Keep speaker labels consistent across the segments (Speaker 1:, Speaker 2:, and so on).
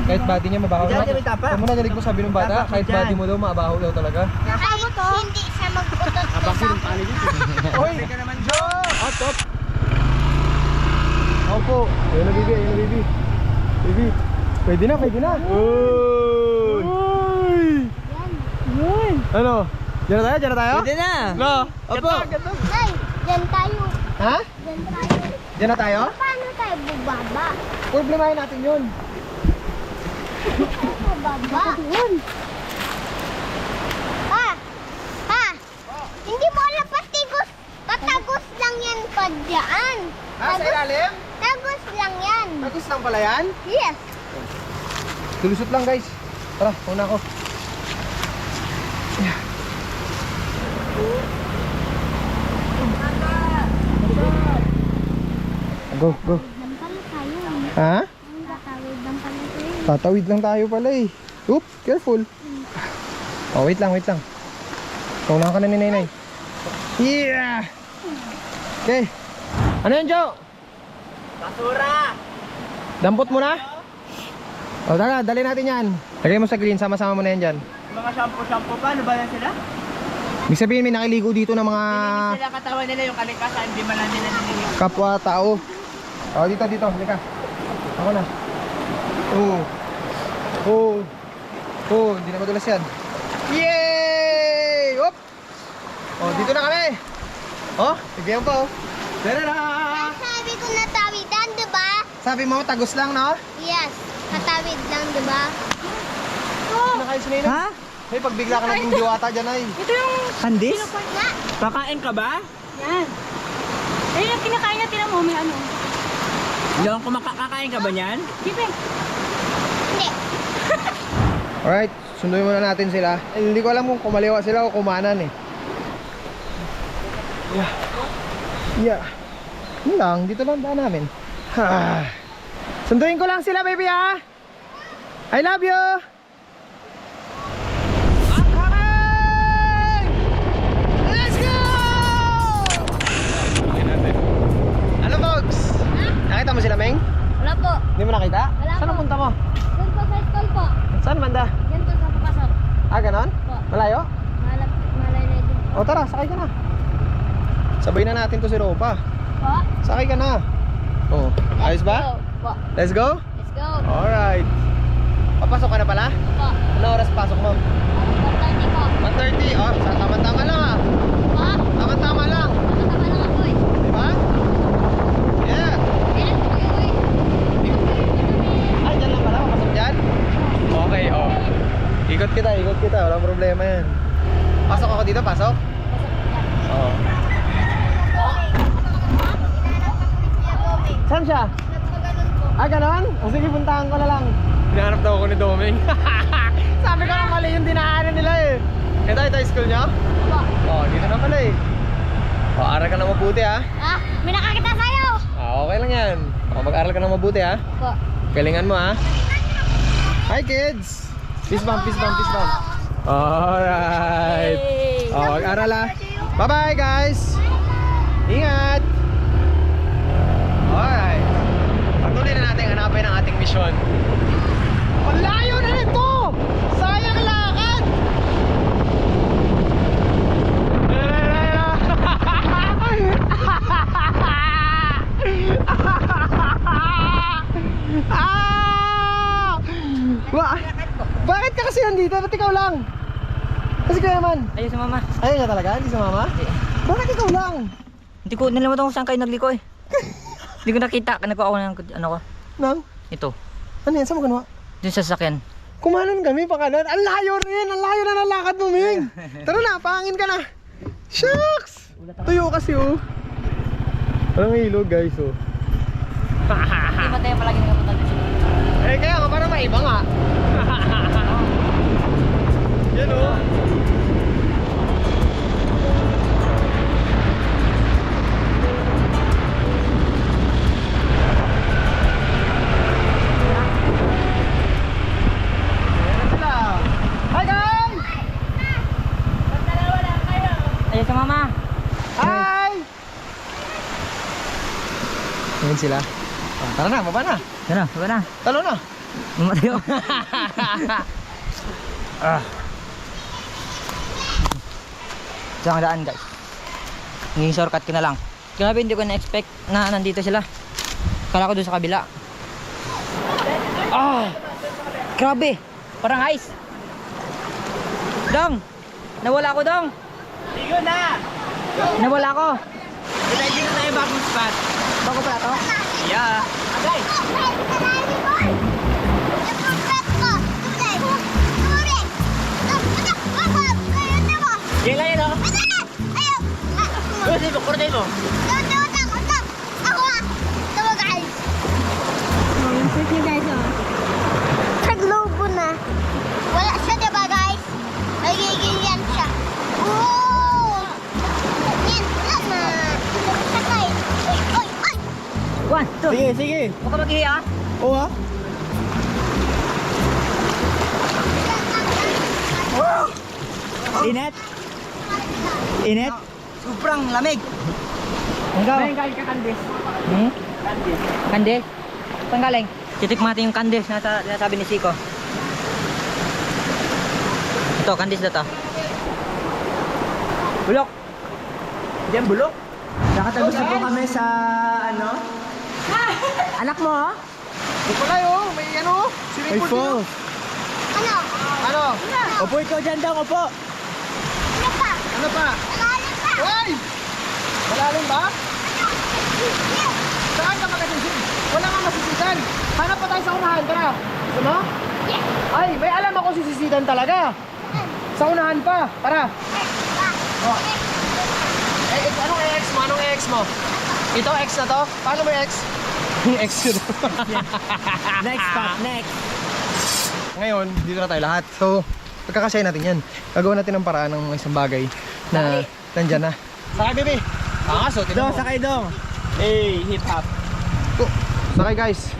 Speaker 1: Kahit body niya mabaho na. Kung mo nagalig mo sabi ng bata, kahit body mo daw mabaho daw talaga.
Speaker 2: Kasama to? Hindi siya magbutot.
Speaker 3: Abangsin ng tali niya.
Speaker 1: Hoy!
Speaker 3: Ka naman, Joe!
Speaker 1: Hop, hop! Opo! Ayun na, baby, ayun na, baby. Baby, pwede na, pwede na. Uy!
Speaker 2: Yan.
Speaker 1: Ano? Diyan na tayo, diyan na tayo?
Speaker 3: Pwede na!
Speaker 1: No! Opo!
Speaker 2: Nay, dyan tayo.
Speaker 1: Ha?
Speaker 2: Dyan tayo.
Speaker 1: Diyan na tayo?
Speaker 2: Paano tayo bubaba?
Speaker 1: Problemahin natin yun.
Speaker 2: Bubaba? Ah! Ha! Hindi mo alam patigos. Patagos lang yan pa dyan.
Speaker 1: Ha? Sa ilalim?
Speaker 2: Tagos lang yan.
Speaker 1: Tagos lang pala yan?
Speaker 2: Yes.
Speaker 1: Tulusot lang guys. Tara, una ako. Go, go.
Speaker 2: Dampal tayo.
Speaker 1: Ha?
Speaker 2: Tatawid dampal tayo.
Speaker 1: Tatawid lang tayo pala eh. Oop, careful. Oh, wait lang, wait lang. Kaunahan ka na ni Nainay. Yeah! Okay. Ano yan, Joe?
Speaker 3: Basura!
Speaker 1: Dampot mo na? O, tara, dali natin yan. Lagay mo sa green, sama-sama mo na yan dyan.
Speaker 3: Mga shampoo, paano ba yan sila?
Speaker 1: Ibig sabihin may nakiligo dito ng mga
Speaker 3: Nilinis nila katawan nila yung kalikasan, hindi man lang nila nilinis.
Speaker 1: kapwa tao. O, dito, dito. Halika. Ako na. Oo. Oo. Oo, hindi na madulas yan. Yay! Hop! O, dito na kami. O, bigyan pa o. Tarara!
Speaker 2: Sabi ko natawidan, diba?
Speaker 1: Sabi mo, tagos lang, no?
Speaker 2: Yes. Katawid lang, diba?
Speaker 1: Nakain si Nina.
Speaker 3: Ha?
Speaker 1: Hey, pag bigla ka naging diwata dyan ay.
Speaker 4: Ito yung
Speaker 3: Kandis?
Speaker 2: Nga.
Speaker 3: Kakain ka ba?
Speaker 4: yan. Eh, yung kinakain natin ang may ano.
Speaker 3: Yung kumakakain ka ba niyan?
Speaker 4: Sipeng.
Speaker 2: Hindi.
Speaker 1: Alright, sunduin muna natin sila. Eh, hindi ko alam kung kumaliwa sila o kumanan eh. Yeah. Yeah. Yun lang, dito lang daan namin. Ha. Sunduin ko lang sila, baby ha. I love you. I'm coming! Let's go! Ano, Bogs? Nakita mo sila, Meng?
Speaker 2: Wala po.
Speaker 1: Hindi mo nakita?
Speaker 2: Wala
Speaker 1: Saan
Speaker 2: po.
Speaker 1: ang punta mo?
Speaker 2: Doon po sa school po.
Speaker 1: Saan banda?
Speaker 2: Diyan po sa papasok.
Speaker 1: Ah, ganon?
Speaker 2: Po.
Speaker 1: Malayo?
Speaker 2: Malay na din po.
Speaker 1: O tara, sakay ka na. Sabay na natin to si Ropa.
Speaker 2: Po.
Speaker 1: Sakay ka na. Oh, ayos ba?
Speaker 2: Po.
Speaker 1: Let's go?
Speaker 2: Let's go.
Speaker 1: Alright. Papasok ka na pala?
Speaker 2: Po.
Speaker 1: Ano oras pasok mo?
Speaker 2: 1:30 po.
Speaker 1: 1:30. Oh, tama-tama lang ah.
Speaker 2: Po.
Speaker 1: Tama-tama lang.
Speaker 2: Tama lang ako eh.
Speaker 1: Diba? Yeah.
Speaker 2: Kailan po kayo eh?
Speaker 1: Ay, dyan lang pala. Papasok dyan? Okay, oh. Ikot kita. Walang problema yan. Pasok ako dito, pasok? Oo. Saan siya? Ah, ganon? O sige, puntahan ko na lang. Hinahanap daw ako ni Doming. Sabi ko na mali yung dinaanan nila eh. Ito school nyo?
Speaker 2: Po.
Speaker 1: Oh, dito na pala eh. Oh, aral ka na mabuti ha.
Speaker 2: Ah, may nakakita sa'yo.
Speaker 1: Ah, okay lang yan. Oh, mag-aral ka na mabuti ha.
Speaker 2: Po.
Speaker 1: Galingan mo ha. Hi kids! Peace bump, peace bump, peace bump. Alright. Oh, mag-aral ha. Bye-bye guys! Ingat! Alright. Patuloy na natin hanapin ang ating misyon. Ang layo na nito! Sayang lakad! Ah! Bakit ka kasi nandito? Ba't ikaw lang? Kasi kaya man.
Speaker 3: Ayun si mama.
Speaker 1: Ayun niya talaga? Hindi sa mama? Bakit ikaw lang?
Speaker 3: Hindi ko, nalimutan ko saan kayo nagliko eh. Hindi ko nakita, nagkuha ako ng ano ko.
Speaker 1: Nang?
Speaker 3: Ito.
Speaker 1: Ano yan? Saan mo ganawa?
Speaker 3: Dun sa sasakyan.
Speaker 1: Kumanan kami pa kanan. Ang layo rin! Ang layo na ng lakad mo, Ming! Tara na, pangin ka na! Shucks! Tuyo kasi oh. Walang ilog guys oh.
Speaker 3: Hindi ba tayo palagi nagkapunta dun sa
Speaker 1: Eh kaya nga para maiba nga. Yan oh. Ayan sila. Hi guys!
Speaker 3: Ayun si mama.
Speaker 1: Hi! Ayan sila. Oh, tara na, baba na.
Speaker 3: Ano, ba na?
Speaker 1: Talo na.
Speaker 3: Mamatay ako. Diyan ang daan guys. Nging shortcut ko na lang. Grabe, hindi ko na-expect na nandito sila. Kala ko doon sa kabila. Grabe, parang ice. Dong, nawala ako dong.
Speaker 1: Ligo na!
Speaker 3: Nawala ako.
Speaker 1: Ilagay na tayo bagong spot.
Speaker 3: Bago pala to?
Speaker 1: Yeah.
Speaker 3: Agay. Yan lang yan o. Kurday mo.
Speaker 2: Naglobo na. Wala siya, diba guys? Nagiging yan siya. Oh! Yan, wala na. Sakay. Oy, oy, oy!
Speaker 3: 1, 2.
Speaker 1: Sige, sige.
Speaker 3: Huwag ka maghihi ah.
Speaker 1: Oo ha? Init? Init?
Speaker 3: Sobrang lamig. Hanggang.
Speaker 1: May galing ka kandis.
Speaker 3: Hmm? Kandil? Saan galing? Titikman natin yung kandil na sinasabi ni Siko. Ito, kandis na to. Bulok.
Speaker 1: Diyan bulok. Nakatagos na po kami sa ano?
Speaker 3: Anak mo oh?
Speaker 1: Ito pala yun. May ano? May fall.
Speaker 2: Ano?
Speaker 1: Ano? Opo ikaw dyan daw, opo.
Speaker 2: Ano pa?
Speaker 1: Ano pa?
Speaker 2: Malalim pa.
Speaker 1: Hoy! Malalim ba? Saan ka magkatisin? Wala nga masisitan. Hanap pa tayo sa unahan, tara. Gusto mo? Ay, may alam ako sisisitan talaga. Sa unahan pa, tara. Oh. Anong X mo? Anong X mo? Ito, X na to? Paano mo yung X? Yung X yun. Next spot, next. Ngayon, dito na tayo lahat. So, pagkakasaya natin yan. Gagawin natin ng paraan ng isang bagay na nandyan na. Sakay, baby! Pangaso, tinan mo. Sakay dong! Hey, hip hop. Go! Sakay, guys!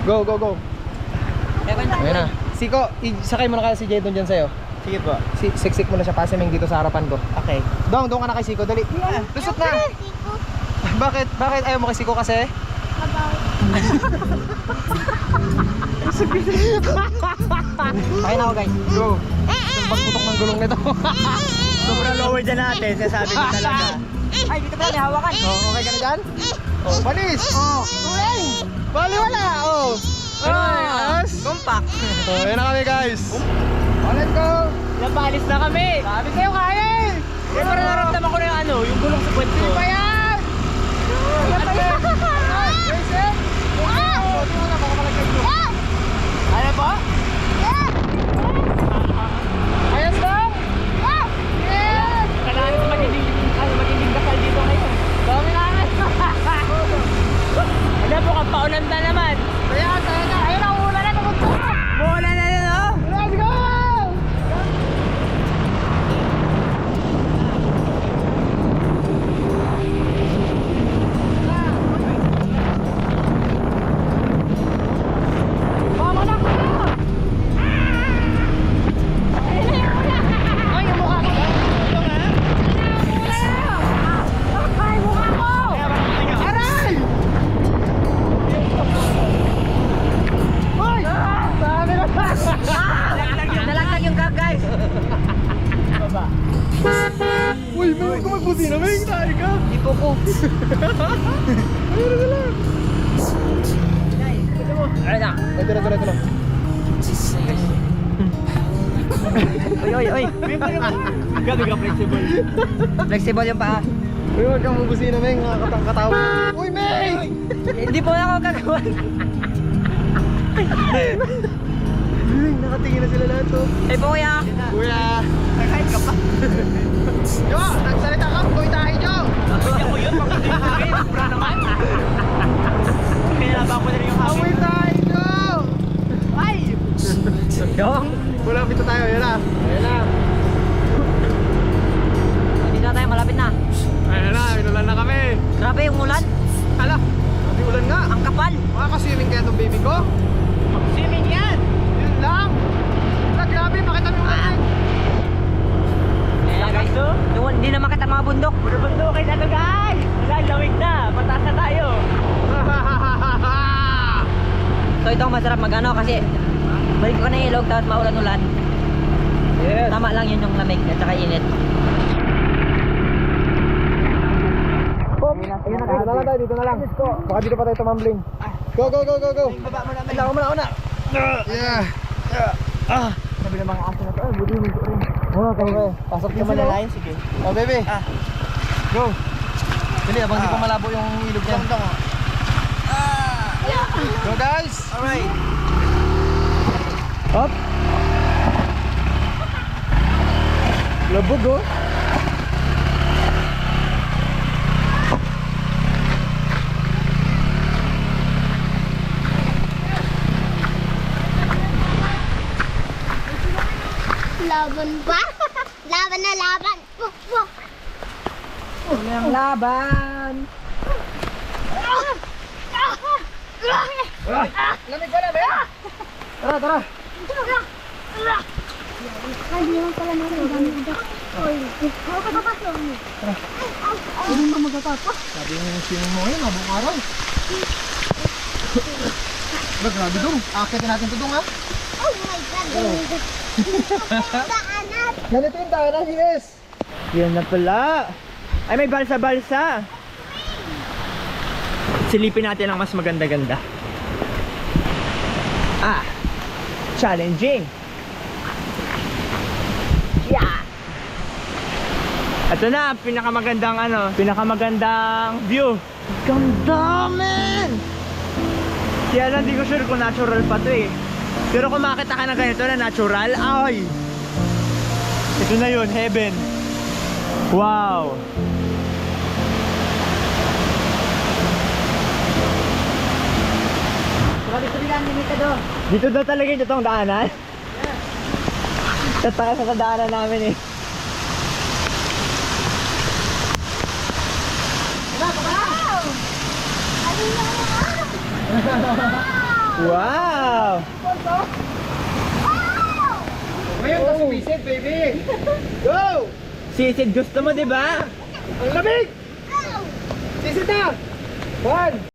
Speaker 1: Go, go, go! Ayan na. Siko, sakay mo na kaya si Jedon dyan sa'yo. Sige po. Siksik mo na siya, pasiming dito sa harapan ko. Okay. Dong, doon ka na kay Siko, dali. Lusot na! Bakit? Bakit ayaw mo kay Siko kasi?
Speaker 3: Kaya na ako guys.
Speaker 1: Go! Pagputok ng gulong nito.
Speaker 5: Sobrang lower dyan natin, sasabi ko talaga.
Speaker 3: Ay, dito pala may hawakan.
Speaker 1: Oh, okay ka na dyan? Oh, panis! Oh! Okay! Bali wala! Oh! Ay, ayos!
Speaker 3: Compact.
Speaker 1: So, ayan na kami guys. Oh, let's go!
Speaker 5: Napalis na kami!
Speaker 1: Sabi sa'yo kaya eh!
Speaker 5: Kaya parang naramdaman ko na yung ano, yung gulong sa puwet ko.
Speaker 1: Hindi pa yan! Ano pa yan? Jason! Oh, di mo na, baka malagay ko.
Speaker 5: Ano po?
Speaker 1: Ayos lang! Yes!
Speaker 5: Kailangan ko magiging kasal dito ngayon.
Speaker 1: Dami na agad!
Speaker 5: Ano po, kapaulan na naman.
Speaker 1: Kaya, kaya na! Ayun ang una na naman!
Speaker 5: Mula na yun, oh!
Speaker 1: Let's go!
Speaker 3: Nalaglag yung cab guys.
Speaker 1: Uy, may huwag ka magbuti na, may tayo ka!
Speaker 3: Di po ko.
Speaker 1: Ayun na lang!
Speaker 3: Ayun na.
Speaker 1: Ito na, ito na, ito na.
Speaker 3: Oy, oy, oy.
Speaker 5: Gabi ka flexible.
Speaker 3: Flexible yung paa.
Speaker 1: Uy, huwag kang mabuti na, may katang-katawa. Uy, May!
Speaker 3: Hindi po ako gagawa.
Speaker 1: Nakatingin na sila lahat to.
Speaker 3: Ay po kuya.
Speaker 1: Kuya!
Speaker 5: Kahit ka pa.
Speaker 1: Jo! Nagsalita ka! Kuy tayo, Jo!
Speaker 5: Kaya ko yun, pagkating ko rin. Bra naman. Kaya nabang ko na rin yung
Speaker 1: Kuy
Speaker 5: hangin.
Speaker 1: tayo, Jo!
Speaker 5: Ay!
Speaker 3: Yung.
Speaker 1: Malapit na tayo, ayan na. Ayan na.
Speaker 3: Dito na tayo, malapit na.
Speaker 1: Ayan na, inulan na kami.
Speaker 3: Grabe yung ulan.
Speaker 1: Hala, hindi ulan nga.
Speaker 3: Ang kapal.
Speaker 1: Makakaswimming kaya itong baby ko.
Speaker 5: Swimming yan!
Speaker 1: Yun lang. Hala, grabe, makita mo yung ulan.
Speaker 3: Ayan guys. Doon, hindi na makita ang mga bundok.
Speaker 5: Bundukin na to guys! Wala, lawig na. Pataas na tayo.
Speaker 3: masarap mag-ano kasi balik ko na ilog tapos maulan-ulan.
Speaker 1: Yes.
Speaker 3: Tama lang yun yung lamig at saka init.
Speaker 1: Dito na lang tayo, dito na lang. Baka dito pa tayo tumambling. Go, go, go, go, go.
Speaker 5: Baba mo namin.
Speaker 1: Una. Yeah.
Speaker 5: Sabi ng mga aso na to, budi mo rin.
Speaker 1: Okay. Pasok
Speaker 5: Yung
Speaker 1: naman na.
Speaker 5: malalayan, sige.
Speaker 1: Oh, baby. Go. Dali, abang di pa
Speaker 5: Ah.
Speaker 1: malabo yung ilog niya. Go, guys.
Speaker 5: Alright.
Speaker 1: Up. Labog, oh.
Speaker 2: Laban ba? Laban na laban. Puk, puk.
Speaker 3: Ang laban!
Speaker 1: Lamig ka na, be. Tara, tara.
Speaker 2: Ay, di naman pala natin. Dami ko. Oy, ako ka pa. Hindi mo magkakapa.
Speaker 1: Sabi yung swimming mo ngayon, mabong araw. Grabe dong. Akitin natin ito dong, ha?
Speaker 2: Oh my God. Daanan.
Speaker 1: Ganito yung daanan, yes.
Speaker 5: Yan na pala. Ay, may balsa-balsa. Silipin natin ang mas maganda-ganda. Challenging. Yeah. Ito na, pinakamagandang view. Ganda, man! Kaya lang, di ko sure kung natural pa to eh. Pero kung makita ka na ganito na natural, ay! Ito na yun, heaven. Wow! Dito daw talaga yung totoong daanan? Tataka sa daanan namin eh. Wow!
Speaker 1: Ngayon kasi visit, baby. Go!
Speaker 5: Sisid, gusto mo, di ba?
Speaker 1: Ang lamig! Sisit na! One!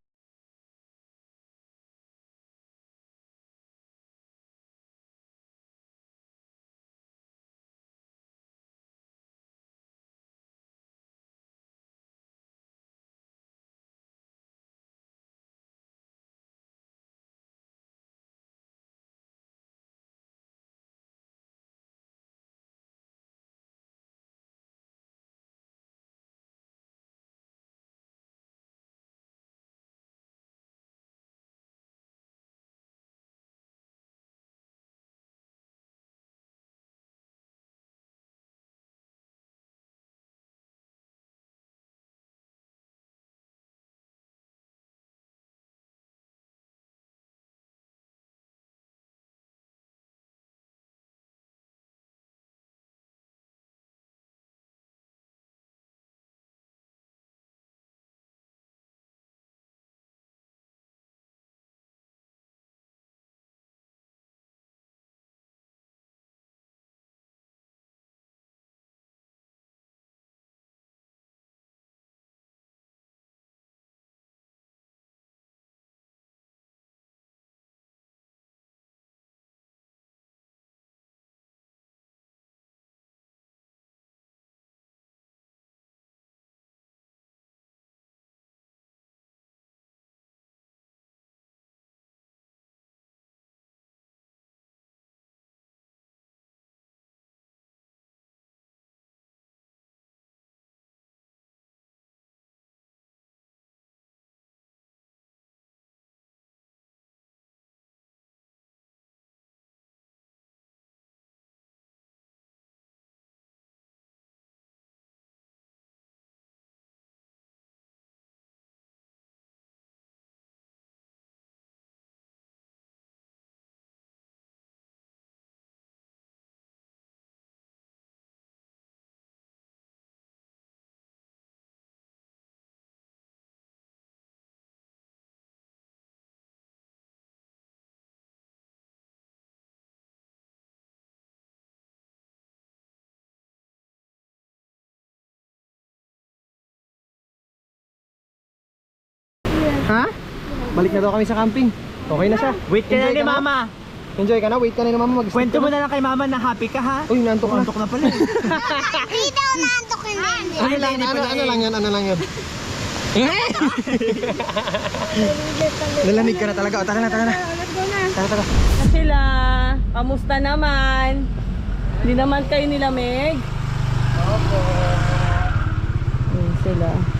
Speaker 1: Ha? Balik na daw kami sa camping. Okay na siya.
Speaker 5: Wait ka na
Speaker 1: Enjoy
Speaker 5: ni mama.
Speaker 1: Enjoy ka na, wait ka na ni mama mag-sleep
Speaker 5: Kwento
Speaker 1: ka
Speaker 5: mo
Speaker 1: na.
Speaker 5: na lang kay mama na happy ka ha.
Speaker 1: Uy, nantok na.
Speaker 5: Antok na pala.
Speaker 2: Hindi daw naantok yung Lenny.
Speaker 1: Ano lang, ano lang yun? Lalamig ka na talaga. O, tara na. Tara.
Speaker 4: Na sila. Kamusta naman? Hindi naman kayo nilamig? Opo. Sila.